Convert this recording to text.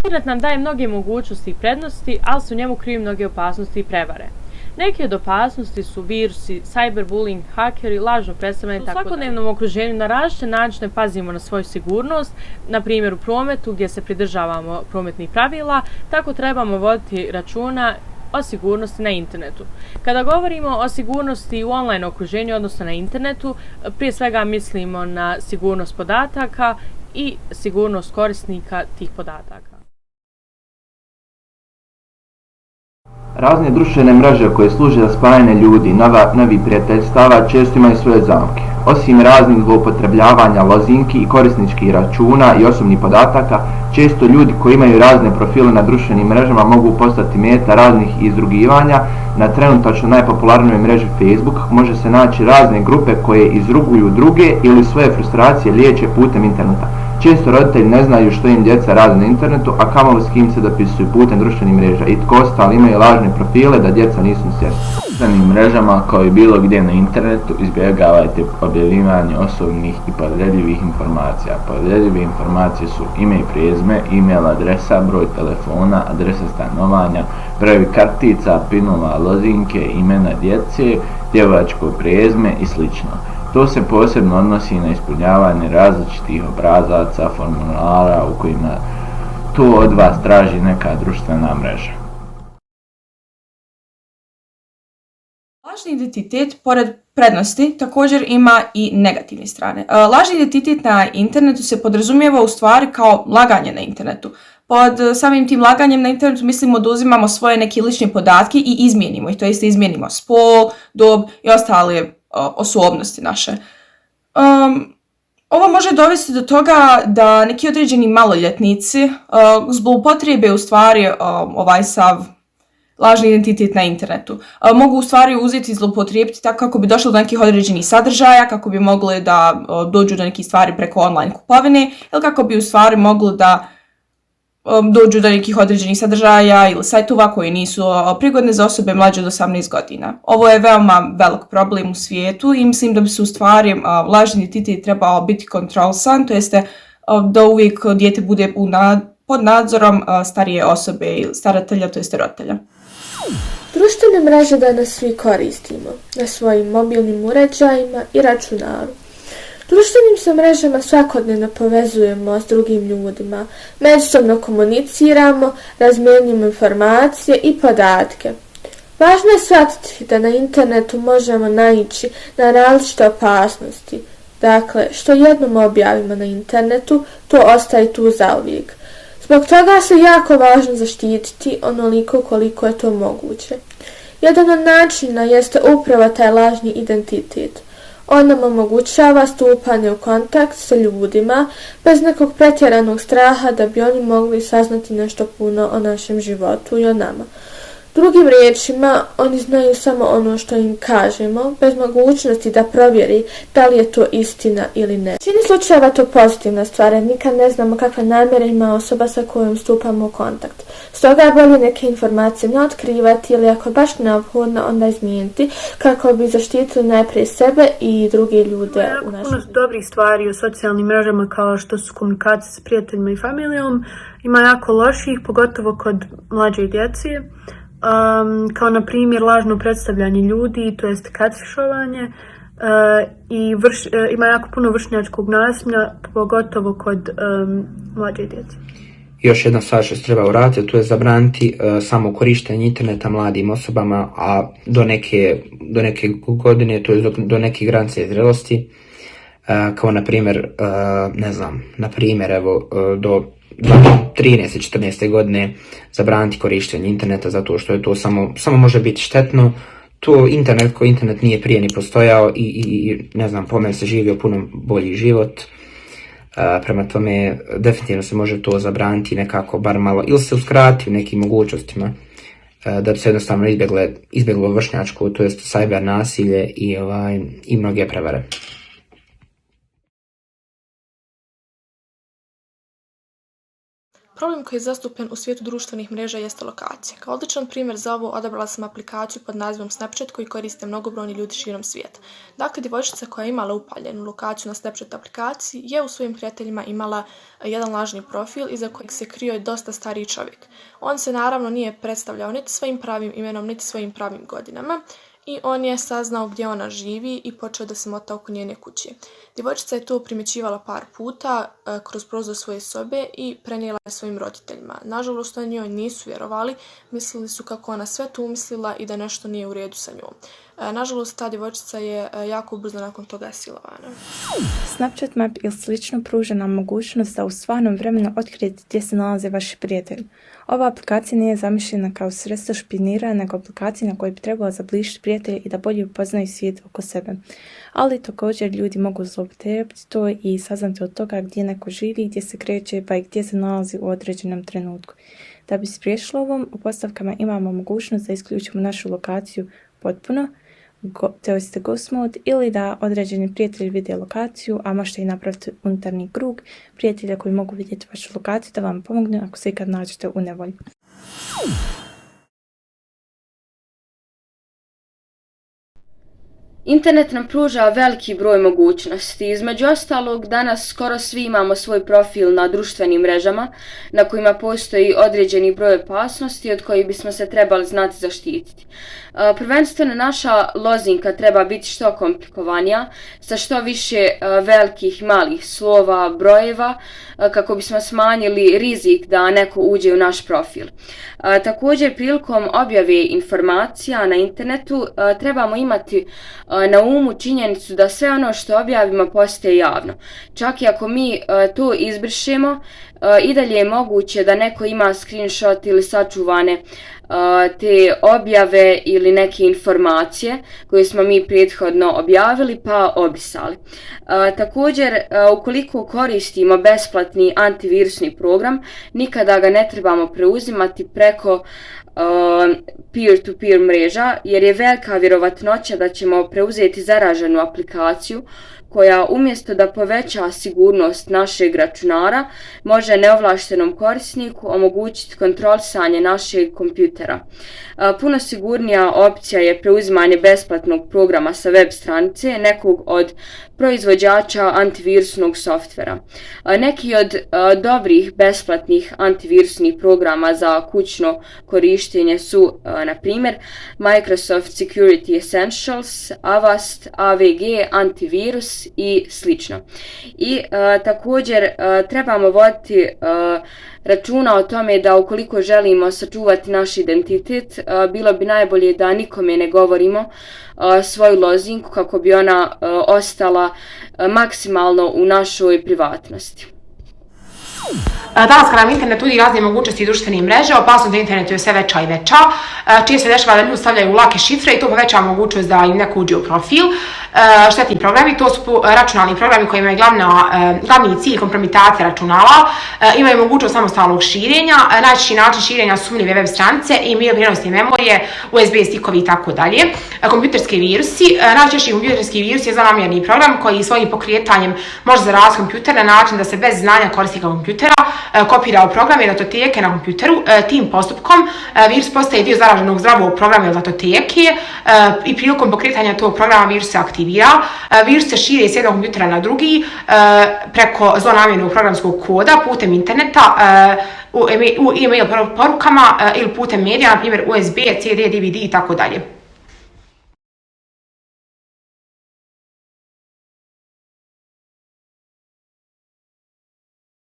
Internet nam daje mnoge mogućnosti i prednosti, ali se u njemu kriju mnoge opasnosti i prevare. Neke od opasnosti su virusi, cyberbullying, hakeri, lažno predstavljanje i tako dalje. U svakodnevnom okruženju na različite načine pazimo na svoju sigurnost, na primjer u prometu gdje se pridržavamo prometnih pravila, tako trebamo voditi računa o sigurnosti na internetu. Kada govorimo o sigurnosti u online okruženju, odnosno na internetu, prije svega mislimo na sigurnost podataka i sigurnost korisnika tih podataka. Razne društvene mreže koje služe za spajanje ljudi, novih prijateljstava često imaju svoje zamke. Osim raznih zloupotrebljavanja lozinki i korisničkih računa i osobnih podataka, često ljudi koji imaju razne profile na društvenim mrežama mogu postati meta raznih izrugivanja. Na trenutačno najpopularnijoj mreži Facebook može se naći razne grupe koje izruguju druge ili svoje frustracije liječe putem interneta. Često roditelji ne znaju što im djeca rade na internetu, a kamoli s kim se dopisuju putem društvenih mreža. I tko ostali imaju lažne profile da djeca nisu svjesni. Na društvenim mrežama kao i bilo gdje na internetu izbjegavajte objavljivanje osobnih i povjerljivih informacija. Povjerljive informacije su ime i prezime, e-mail adresa, broj telefona, adresa stanovanja, brojevi kartica, pinova, lozinke, imena djece, djevojačko prezime i sl. To se posebno odnosi na ispunjavanje različitih obrazaca, formulara u kojima to od vas traži neka društvena mreža. Lažni identitet, pored prednosti, također ima i negativne strane. Lažni identitet na internetu se podrazumijeva u stvari kao laganje na internetu. Pod samim tim laganjem na internetu mislimo da uzimamo svoje neke lične podatke i izmijenimo ih, to jest izmijenimo spol, dob i ostale osobnosti naše. Ovo može dovesti do toga da neki određeni maloljetnici zloupotrijebe u stvari ovaj sav lažni identitet na internetu. Mogu u stvari uzeti i zloupotrijebiti tako kako bi došlo do nekih određenih sadržaja, kako bi mogli da dođu do nekih stvari preko online kupovine ili kako bi u stvari mogli da dođu do nekih određenih sadržaja ili sajtova koji nisu prigodne za osobe mlađe od 18 godina. Ovo je veoma velik problem u svijetu i mislim da bi se u stvari lažni identitet trebao biti kontrolisan, to jeste da uvijek dijete bude pod nadzorom starije osobe ili staratelja, to jeste roditelja. Društvene mreže danas svi koristimo na svojim mobilnim uređajima i računaru. Društvenim se mrežama svakodnevno povezujemo s drugim ljudima, međusobno komuniciramo, razmjenjujemo informacije i podatke. Važno je shvatiti da na internetu možemo naići na različite opasnosti. Dakle, što jednom objavimo na internetu, to ostaje tu zauvijek. Zbog toga se jako važno zaštititi onoliko koliko je to moguće. Jedan od načina jeste upravo taj lažni identitet. On nam omogućava stupanje u kontakt sa ljudima bez nekog pretjeranog straha da bi oni mogli saznati nešto puno o našem životu i o nama. Drugim riječima, oni znaju samo ono što im kažemo, bez mogućnosti da provjeri da li je to istina ili ne. U većini slučajeva to pozitivna stvar, jer nikad ne znamo kakve namjere ima osoba sa kojom stupamo u kontakt. Stoga je bolje neke informacije ne otkrivati ili ako je baš neophodno onda izmijeniti kako bi zaštitili najprije sebe i druge ljude u našem životu. Puno dobrih stvari u socijalnim mrežama kao što su komunikacije s prijateljima i familijom, ima jako loših, pogotovo kod mlađe djece. Kao na primjer lažno predstavljanje ljudi, to jest catfishovanje, i ima jako puno vršnjačkog nasilja, pogotovo kod mlađe djece. Još jedna stvar što se treba uraditi, to je zabraniti samo korištenje interneta mladim osobama, a do neke godine, to je do neke granice zrelosti, kao na primjer, do 13-14 godine zabraniti korištenje interneta zato što je to samo može biti štetno. To internet nije prije ni postojao i po meni se živio puno bolji život. Prema tome definitivno se može to zabraniti nekako bar malo ili se uskrati u nekim mogućnostima da bi se jednostavno izbjeglo vršnjačko, to jest cyber nasilje i mnoge prevare. Problem koji je zastupljen u svijetu društvenih mreža jeste lokacija. Kao odličan primjer za ovo odabrala sam aplikaciju pod nazivom Snapchat koju koriste mnogobrojni ljudi širom svijeta. Dakle, djevojčica koja je imala upaljenu lokaciju na Snapchat aplikaciji je u svojim prijateljima imala jedan lažni profil iza kojeg se krio dosta stariji čovjek. On se naravno nije predstavljao niti svojim pravim imenom, niti svojim pravim godinama i on je saznao gdje ona živi i počeo da se mota oko njene kuće. Djevojčica je to primjećivala par puta kroz prozor svoje sobe i prenijela je svojim roditeljima. Nažalost, oni njoj nisu vjerovali, mislili su kako ona sve to umislila i da nešto nije u redu sa njom. Nažalost, ta djevojčica je jako brzo nakon toga silovana. Snapchat Map ili slično pruža nam mogućnost da u stvarnom vremenu otkrijete gdje se nalaze vaši prijatelji. Ova aplikacija nije zamišljena kao sredstvo špijiniranja, nego aplikacija na kojoj bi trebala zabližiti prijatelje i da bolje upoznaju svijet oko sebe. Ali također ljudi mogu zloupotrijebiti to i saznati od toga gdje neko živi, gdje se kreće pa i gdje se nalazi u određenom trenutku. Da bi spriječilo ovom, u postavkama imamo mogućnost da isključimo našu lokaciju potpuno, to ghost mode, ili da određeni prijatelji vide lokaciju, a možete i napraviti unutarnji krug prijatelja koji mogu vidjeti vašu lokaciju da vam pomognu ako se ikad nađete u nevolji. Internet nam pruža veliki broj mogućnosti. Između ostalog, danas skoro svi imamo svoj profil na društvenim mrežama na kojima postoji određeni broj opasnosti od kojih bismo se trebali znati zaštititi. Prvenstveno naša lozinka treba biti što komplikovanija, sa što više velikih malih slova, brojeva, kako bismo smanjili rizik da neko uđe u naš profil. Također, prilikom objave informacija na internetu trebamo imati na umu činjenicu da sve ono što objavimo postaje javno. Čak i ako mi to izbrišemo, i dalje je moguće da neko ima screenshot ili sačuvane te objave ili neke informacije koje smo mi prethodno objavili pa obrisali. Također, ukoliko koristimo besplatni antivirusni program, nikada ga ne trebamo preuzimati preko peer-to-peer mreža, jer je velika vjerovatnoća da ćemo preuzeti zaraženu aplikaciju koja umjesto da poveća sigurnost našeg računara, može neovlaštenom korisniku omogućiti kontrolisanje našeg kompjutera. Puno sigurnija opcija je preuzimanje besplatnog programa sa web stranice nekog od proizvođača antivirusnog softvera. Neki od dobrih besplatnih antivirusnih programa za kućno korištenje su, na primjer, Microsoft Security Essentials, Avast, AVG, Antivirus i slično. I također trebamo voditi računa o tome da ukoliko želimo sačuvati naš identitet, bilo bi najbolje da nikome ne govorimo svoju lozinku kako bi ona ostala maksimalno u našoj privatnosti. Danas kada nam internet nudi razne mogućnosti društvenih mreža, opasnost na internetu je sve veća i veća. Čije se dešava da ljudi stavljaju lake šifre i to povećava mogućnost da im neko uđe u profil. Štetni programi, to su računalni programi koji imaju glavni cilj kompromitacije računala, imaju mogućnost samostalnog širenja, najčešći način širenja su sumnjive web stranice, e-mail, prijenosne memorije, USB stikovi i tako dalje. Kompjuterski virusi, najčešći kompjuterski virus je zlonamjerni program koji svojim pokretanjem može zaraziti kompjuter na način da se bez znanja korisnika kompjutera kopira u programe i datoteke na kompjuteru. Tim postupkom virus postaje dio zaraženog zdravog programa ili datoteke i prilikom pokretanja tog programa virus se aktivira. Virus se širi s jednog kompjutera na drugi preko zlonamjernog programskog koda putem interneta, u e-mail porukama ili putem medija, na primjer USB, CD, DVD i tako dalje.